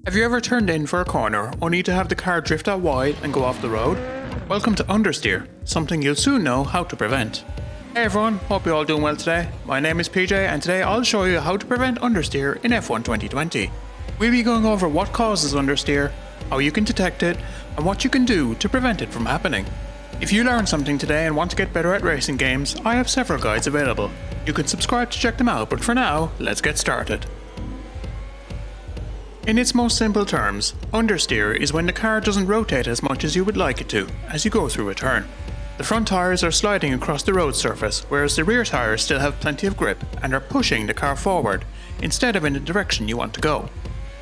Have you ever turned in for a corner only to have the car drift out wide and go off the road? Welcome to understeer, something you'll soon know how to prevent. Hey everyone, hope you're all doing well today. My name is PJ and today I'll show you how to prevent understeer in F1 2020. We'll be going over what causes understeer, how you can detect it, and what you can do to prevent it from happening. If you learned something today and want to get better at racing games, I have several guides available. You can subscribe to check them out, but for now, let's get started. In its most simple terms, understeer is when the car doesn't rotate as much as you would like it to as you go through a turn. The front tyres are sliding across the road surface, whereas the rear tyres still have plenty of grip and are pushing the car forward instead of in the direction you want to go.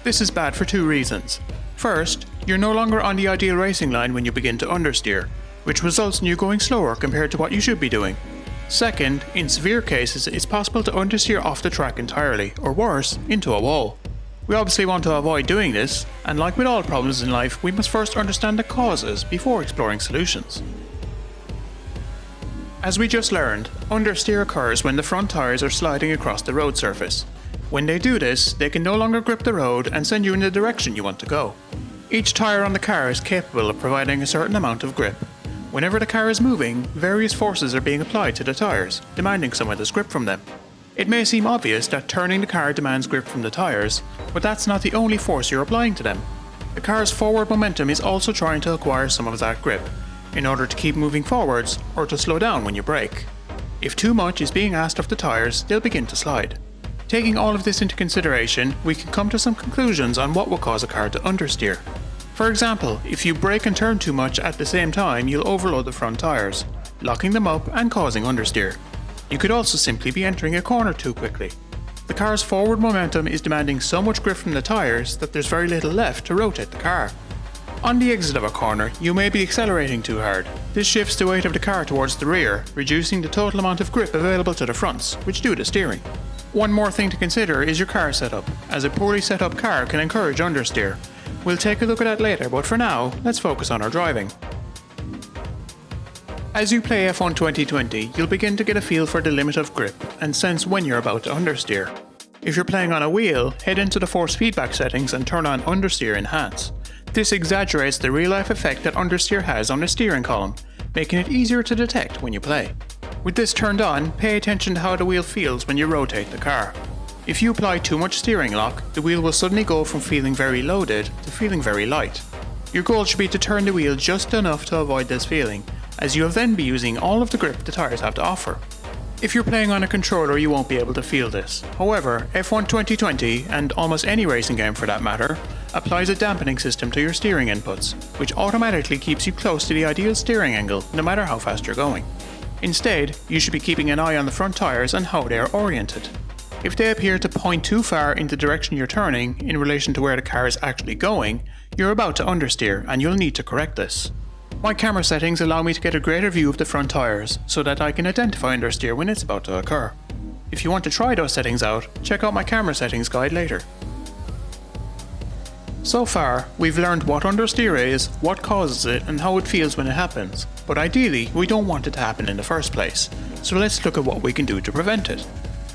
This is bad for two reasons. First, you're no longer on the ideal racing line when you begin to understeer, which results in you going slower compared to what you should be doing. Second, in severe cases, it's possible to understeer off the track entirely, or worse, into a wall. We obviously want to avoid doing this, and like with all problems in life, we must first understand the causes before exploring solutions. As we just learned, understeer occurs when the front tyres are sliding across the road surface. When they do this, they can no longer grip the road and send you in the direction you want to go. Each tyre on the car is capable of providing a certain amount of grip. Whenever the car is moving, various forces are being applied to the tyres, demanding some of this grip from them. It may seem obvious that turning the car demands grip from the tyres, but that's not the only force you're applying to them. The car's forward momentum is also trying to acquire some of that grip, in order to keep moving forwards or to slow down when you brake. If too much is being asked of the tyres, they'll begin to slide. Taking all of this into consideration, we can come to some conclusions on what will cause a car to understeer. For example, if you brake and turn too much at the same time, you'll overload the front tyres, locking them up and causing understeer. You could also simply be entering a corner too quickly. The car's forward momentum is demanding so much grip from the tyres that there's very little left to rotate the car. On the exit of a corner, you may be accelerating too hard. This shifts the weight of the car towards the rear, reducing the total amount of grip available to the fronts, which do the steering. One more thing to consider is your car setup, as a poorly set up car can encourage understeer. We'll take a look at that later, but for now, let's focus on our driving. As you play F1 2020, you'll begin to get a feel for the limit of grip and sense when you're about to understeer. If you're playing on a wheel, head into the force feedback settings and turn on Understeer Enhance. This exaggerates the real-life effect that understeer has on the steering column, making it easier to detect when you play. With this turned on, pay attention to how the wheel feels when you rotate the car. If you apply too much steering lock, the wheel will suddenly go from feeling very loaded to feeling very light. Your goal should be to turn the wheel just enough to avoid this feeling, as you'll then be using all of the grip the tyres have to offer. If you're playing on a controller, you won't be able to feel this. However, F1 2020, and almost any racing game for that matter, applies a dampening system to your steering inputs, which automatically keeps you close to the ideal steering angle no matter how fast you're going. Instead, you should be keeping an eye on the front tyres and how they are oriented. If they appear to point too far in the direction you're turning in relation to where the car is actually going, you're about to understeer and you'll need to correct this. My camera settings allow me to get a greater view of the front tyres so that I can identify understeer when it's about to occur. If you want to try those settings out, check out my camera settings guide later. So far, we've learned what understeer is, what causes it, and how it feels when it happens. But ideally, we don't want it to happen in the first place, so let's look at what we can do to prevent it.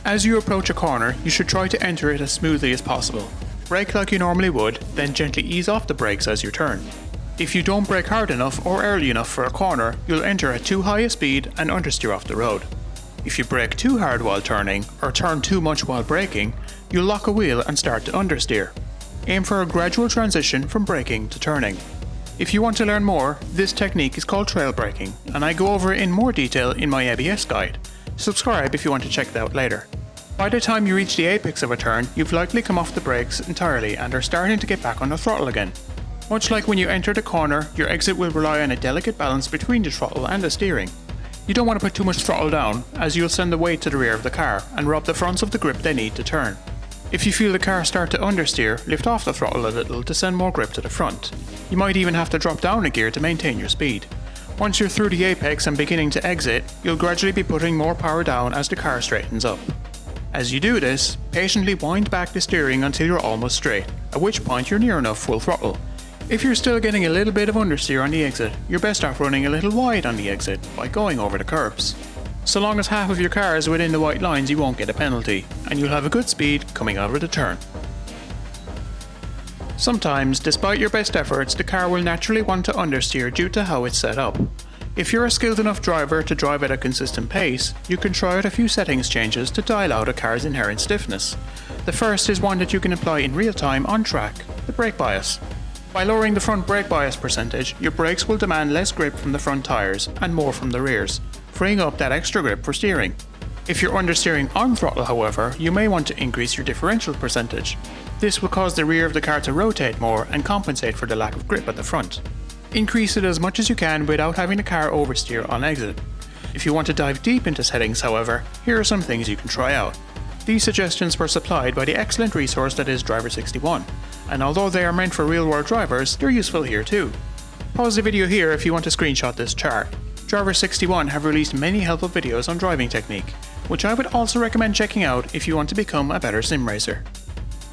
As you approach a corner, you should try to enter it as smoothly as possible. Brake like you normally would, then gently ease off the brakes as you turn. If you don't brake hard enough or early enough for a corner, you'll enter at too high a speed and understeer off the road. If you brake too hard while turning, or turn too much while braking, you'll lock a wheel and start to understeer. Aim for a gradual transition from braking to turning. If you want to learn more, this technique is called trail braking, and I go over it in more detail in my ABS guide. Subscribe if you want to check it out later. By the time you reach the apex of a turn, you've likely come off the brakes entirely and are starting to get back on the throttle again. Much like when you enter the corner, your exit will rely on a delicate balance between the throttle and the steering. You don't want to put too much throttle down, as you'll send the weight to the rear of the car and rob the fronts of the grip they need to turn. If you feel the car start to understeer, lift off the throttle a little to send more grip to the front. You might even have to drop down a gear to maintain your speed. Once you're through the apex and beginning to exit, you'll gradually be putting more power down as the car straightens up. As you do this, patiently wind back the steering until you're almost straight, at which point you're near enough full throttle. If you're still getting a little bit of understeer on the exit, you're best off running a little wide on the exit by going over the curbs. So long as half of your car is within the white lines, you won't get a penalty, and you'll have a good speed coming out of the turn. Sometimes, despite your best efforts, the car will naturally want to understeer due to how it's set up. If you're a skilled enough driver to drive at a consistent pace, you can try out a few settings changes to dial out a car's inherent stiffness. The first is one that you can apply in real time on track, the brake bias. By lowering the front brake bias percentage, your brakes will demand less grip from the front tyres and more from the rears, freeing up that extra grip for steering. If you're understeering on throttle, however, you may want to increase your differential percentage. This will cause the rear of the car to rotate more and compensate for the lack of grip at the front. Increase it as much as you can without having the car oversteer on exit. If you want to dive deep into settings, however, here are some things you can try out. These suggestions were supplied by the excellent resource that is Driver61, and although they are meant for real-world drivers, they're useful here too. Pause the video here if you want to screenshot this chart. Driver61 have released many helpful videos on driving technique, which I would also recommend checking out if you want to become a better sim racer.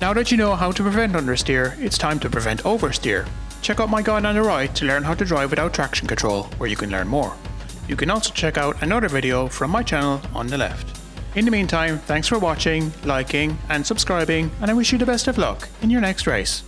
Now that you know how to prevent understeer, it's time to prevent oversteer. Check out my guide on the right to learn how to drive without traction control, where you can learn more. You can also check out another video from my channel on the left. In the meantime, thanks for watching, liking and subscribing, and I wish you the best of luck in your next race.